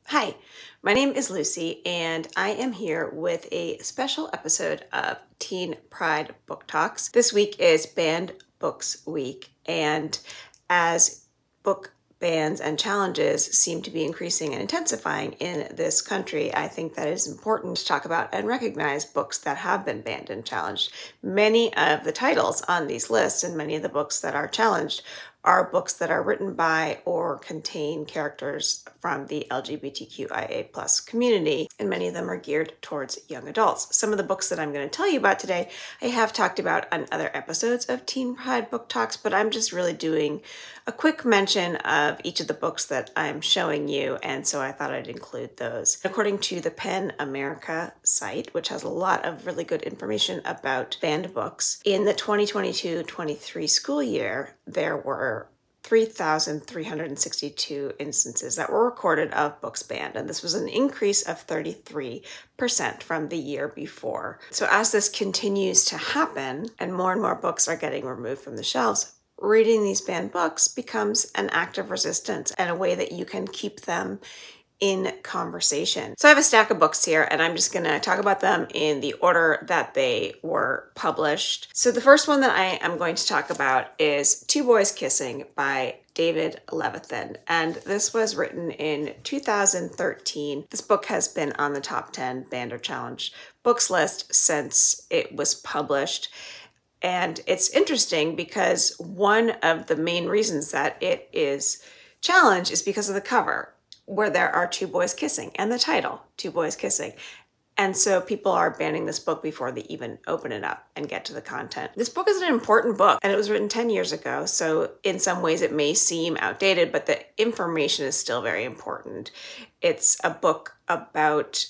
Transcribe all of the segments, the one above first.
Hi, my name is Lucy, and I am here with a special episode of Teen Pride Book Talks. This week is Banned Books Week, and as book bans and challenges seem to be increasing and intensifying in this country, I think that it is important to talk about and recognize books that have been banned and challenged. Many of the titles on these lists and many of the books that are challenged are books that are written by or contain characters from the LGBTQIA plus community, and many of them are geared towards young adults. Some of the books that I'm going to tell you about today, I have talked about on other episodes of Teen Pride Book Talks, but I'm just really doing a quick mention of each of the books that I'm showing you, and so I thought I'd include those. According to the PEN America site, which has a lot of really good information about banned books, in the 2022-23 school year, there were 3,362 instances that were recorded of books banned, and this was an increase of 33% from the year before. So as this continues to happen and more books are getting removed from the shelves, reading these banned books becomes an act of resistance and a way that you can keep them in conversation. So I have a stack of books here, and I'm just going to talk about them in the order that they were published. So the first one that I am going to talk about is Two Boys Kissing by David Levithan, and this was written in 2013. This book has been on the top 10 banned or challenged books list since it was published. And it's interesting because one of the main reasons that it is challenged is because of the cover, where there are two boys kissing, and the title, Two Boys Kissing. And so people are banning this book before they even open it up and get to the content. This book is an important book, and it was written 10 years ago, so in some ways it may seem outdated, but the information is still very important. It's a book about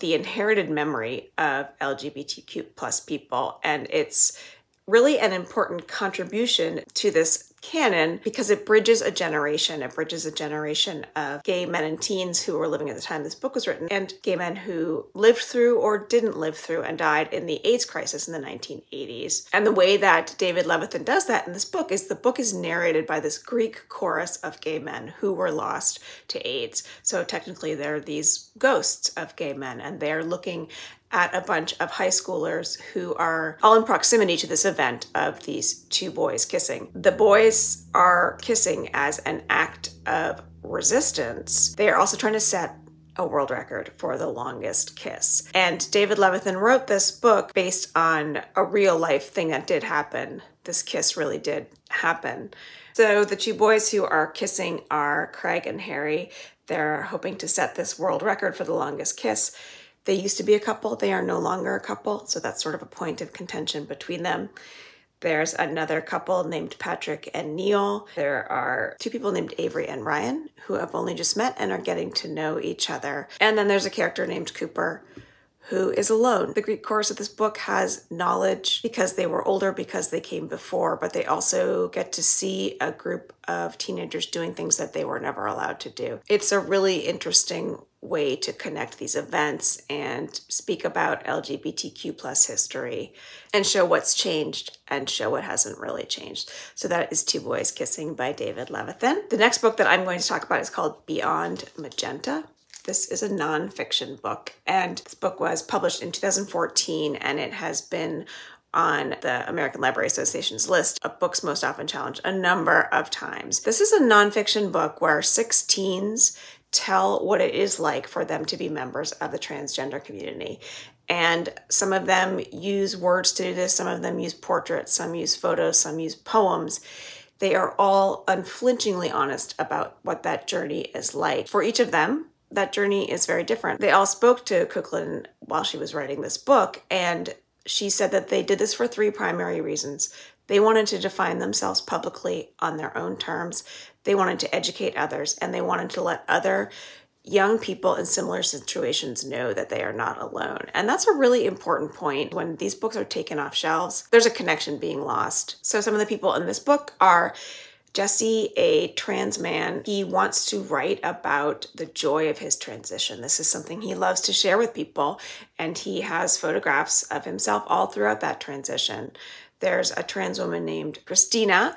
the inherited memory of LGBTQ plus people, and it's really an important contribution to this canon because it bridges a generation. It bridges a generation of gay men and teens who were living at the time this book was written, and gay men who lived through or didn't live through and died in the AIDS crisis in the 1980s. And the way that David Levithan does that in this book is the book is narrated by this Greek chorus of gay men who were lost to AIDS. So technically they're these ghosts of gay men, and they're looking at a bunch of high schoolers who are all in proximity to this event of these two boys kissing. The boys are kissing as an act of resistance. They are also trying to set a world record for the longest kiss. And David Levithan wrote this book based on a real life thing that did happen. This kiss really did happen. So the two boys who are kissing are Craig and Harry. They're hoping to set this world record for the longest kiss. They used to be a couple, they are no longer a couple, so that's sort of a point of contention between them. There's another couple named Patrick and Neil. There are two people named Avery and Ryan who have only just met and are getting to know each other. And then there's a character named Cooper who is alone. The Greek chorus of this book has knowledge because they were older, because they came before, but they also get to see a group of teenagers doing things that they were never allowed to do. It's a really interesting way to connect these events and speak about LGBTQ plus history and show what's changed and show what hasn't really changed. So that is Two Boys Kissing by David Levithan. The next book that I'm going to talk about is called Beyond Magenta. This is a nonfiction book, and this book was published in 2014, and it has been on the American Library Association's list of books most often challenged a number of times. This is a nonfiction book where 6 teens tell what it is like for them to be members of the transgender community. And some of them use words to do this, some of them use portraits, some use photos, some use poems. They are all unflinchingly honest about what that journey is like. For each of them, that journey is very different. They all spoke to Kuklin while she was writing this book, and she said that they did this for 3 primary reasons. They wanted to define themselves publicly on their own terms. They wanted to educate others, and they wanted to let other young people in similar situations know that they are not alone. And that's a really important point. When these books are taken off shelves, there's a connection being lost. So some of the people in this book are Jesse, a trans man. He wants to write about the joy of his transition. This is something he loves to share with people, and he has photographs of himself all throughout that transition. There's a trans woman named Christina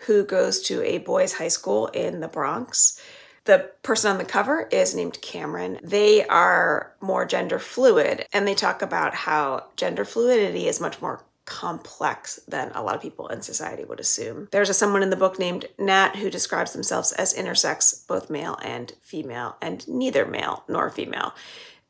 who goes to a boys' high school in the Bronx. The person on the cover is named Cameron. They are more gender fluid, and they talk about how gender fluidity is much more complex than a lot of people in society would assume. There's someone in the book named Nat who describes themselves as intersex, both male and female, and neither male nor female.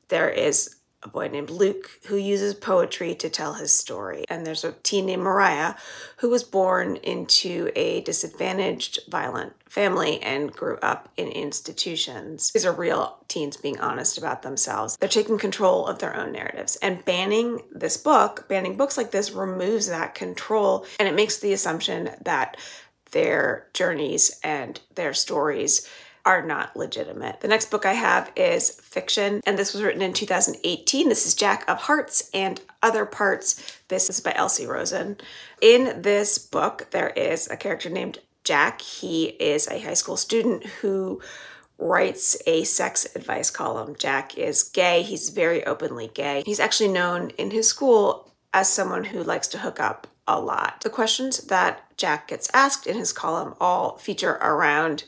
There is a boy named Luke who uses poetry to tell his story. And there's a teen named Mariah who was born into a disadvantaged, violent family and grew up in institutions. These are real teens being honest about themselves. They're taking control of their own narratives. And banning books like this removes that control, and it makes the assumption that their journeys and their stories are not legitimate. The next book I have is fiction, and this was written in 2018. This is Jack of Hearts and Other Parts. This is by Elsie Rosen. In this book, there is a character named Jack. He is a high school student who writes a sex advice column. Jack is gay. He's very openly gay. He's actually known in his school as someone who likes to hook up a lot. The questions that Jack gets asked in his column all feature around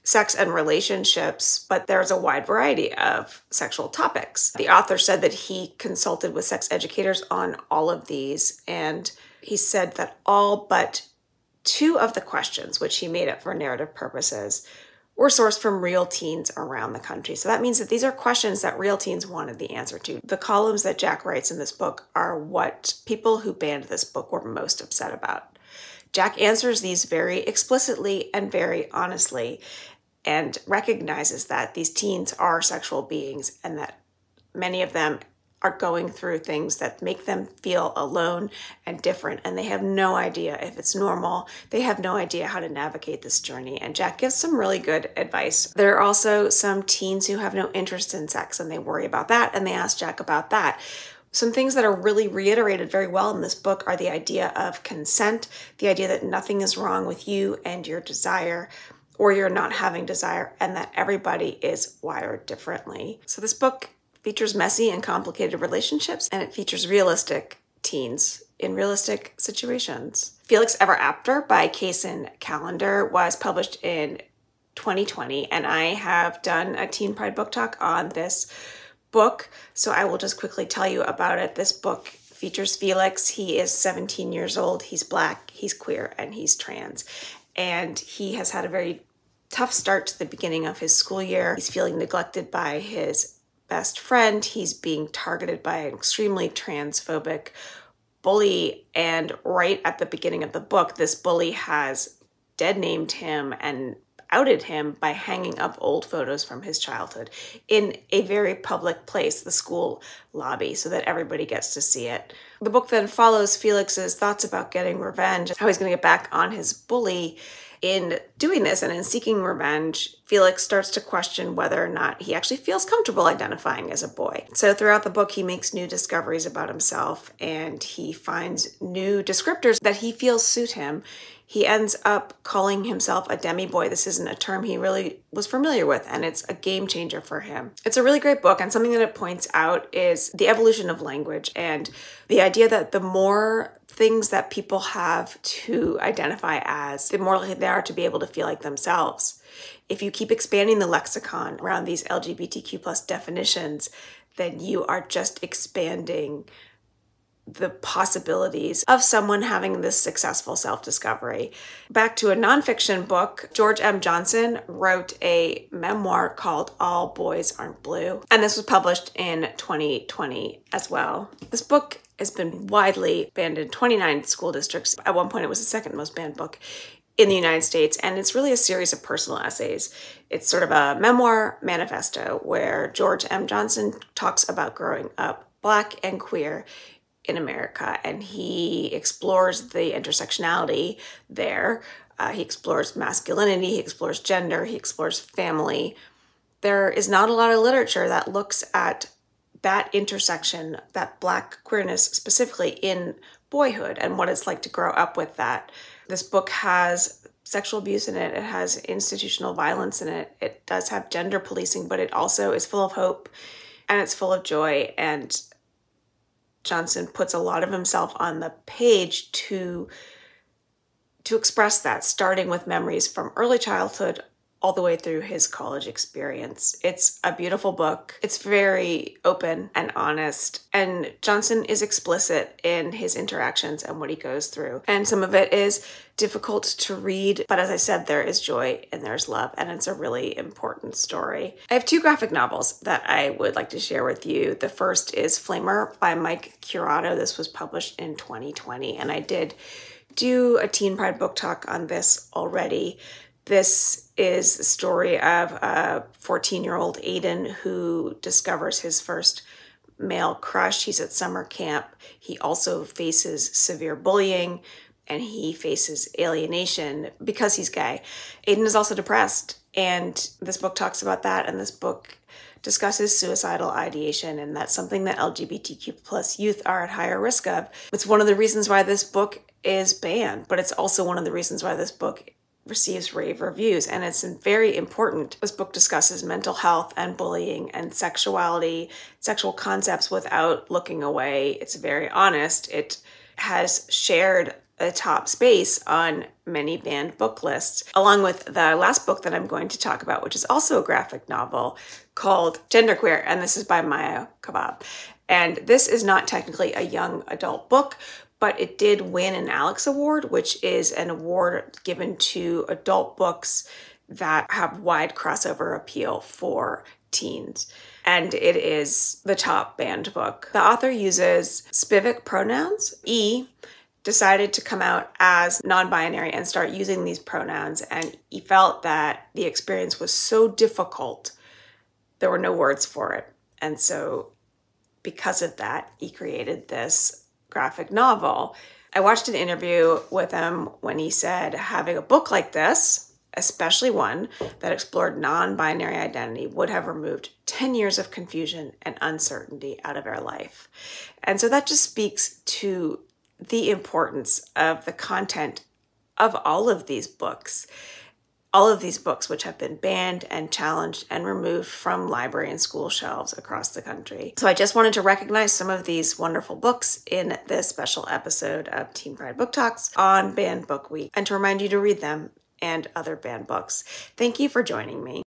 sex and relationships, but there's a wide variety of sexual topics. The author said that he consulted with sex educators on all of these, and he said that all but 2 of the questions, which he made up for narrative purposes, were sourced from real teens around the country. So that means that these are questions that real teens wanted the answer to. The columns that Jack writes in this book are what people who banned this book were most upset about. Jack answers these very explicitly and very honestly, and recognizes that these teens are sexual beings and that many of them are going through things that make them feel alone and different, and they have no idea if it's normal. They have no idea how to navigate this journey, and Jack gives some really good advice. There are also some teens who have no interest in sex, and they worry about that, and they ask Jack about that. Some things that are really reiterated very well in this book are the idea of consent, the idea that nothing is wrong with you and your desire, or you're not having desire, and that everybody is wired differently. So this book features messy and complicated relationships, and it features realistic teens in realistic situations. Felix Ever After by Kaysen Callender was published in 2020, and I have done a Teen Pride book talk on this book, so I will just quickly tell you about it. This book features Felix. He is 17 years old. He's Black, he's queer, and he's trans. And he has had a very tough start to the beginning of his school year. He's feeling neglected by his best friend. He's being targeted by an extremely transphobic bully. And right at the beginning of the book, this bully has dead-named him and outed him by hanging up old photos from his childhood in a very public place, the school lobby, so that everybody gets to see it. The book then follows Felix's thoughts about getting revenge, how he's going to get back on his bully. In doing this and in seeking revenge, Felix starts to question whether or not he actually feels comfortable identifying as a boy. So throughout the book, he makes new discoveries about himself, and he finds new descriptors that he feels suit him. He ends up calling himself a demi-boy. This isn't a term he really was familiar with, and it's a game changer for him. It's a really great book, and something that it points out is the evolution of language and the idea that the more things that people have to identify as, the more likely they are to be able to feel like themselves. If you keep expanding the lexicon around these LGBTQ+ definitions, then you are just expanding the possibilities of someone having this successful self-discovery. Back to a nonfiction book, George M. Johnson wrote a memoir called All Boys Aren't Blue, and this was published in 2020 as well. This book has been widely banned in 29 school districts. At one point, it was the second most banned book in the United States, and it's really a series of personal essays. It's sort of a memoir manifesto where George M. Johnson talks about growing up Black and queer in America, and he explores the intersectionality there. He explores masculinity, he explores gender, he explores family. There is not a lot of literature that looks at that intersection, that Black queerness specifically in boyhood and what it's like to grow up with that. This book has sexual abuse in it, it has institutional violence in it, it does have gender policing, but it also is full of hope and it's full of joy, and Johnson puts a lot of himself on the page to to express that, starting with memories from early childhood all the way through his college experience. It's a beautiful book. It's very open and honest, and Johnson is explicit in his interactions and what he goes through. And some of it is difficult to read, but as I said, there is joy and there's love, and it's a really important story. I have 2 graphic novels that I would like to share with you. The first is Flamer by Mike Curato. This was published in 2020, and I did do a Teen Pride book talk on this already. This is the story of a 14-year-old Aiden who discovers his first male crush. He's at summer camp. He also faces severe bullying, and he faces alienation because he's gay. Aiden is also depressed, and this book talks about that, and this book discusses suicidal ideation, and that's something that LGBTQ+ youth are at higher risk of. It's one of the reasons why this book is banned, but it's also one of the reasons why this book receives rave reviews, and it's very important. This book discusses mental health and bullying and sexuality, sexual concepts without looking away. It's very honest. It has shared a top space on many banned book lists, along with the last book that I'm going to talk about, which is also a graphic novel called Genderqueer, and this is by Maya Kabab. And this is not technically a young adult book, but it did win an Alex Award, which is an award given to adult books that have wide crossover appeal for teens. And it is the top banned book. The author uses Spivak pronouns. E decided to come out as non-binary and start using these pronouns, and he felt that the experience was so difficult, there were no words for it. And so because of that, he created this graphic novel. I watched an interview with him when he said having a book like this, especially one that explored non-binary identity, would have removed 10 years of confusion and uncertainty out of our life. And so that just speaks to the importance of the content of all of these books. All of these books which have been banned and challenged and removed from library and school shelves across the country. So I just wanted to recognize some of these wonderful books in this special episode of Teen Pride Book Talks on Banned Book Week, and to remind you to read them and other banned books. Thank you for joining me.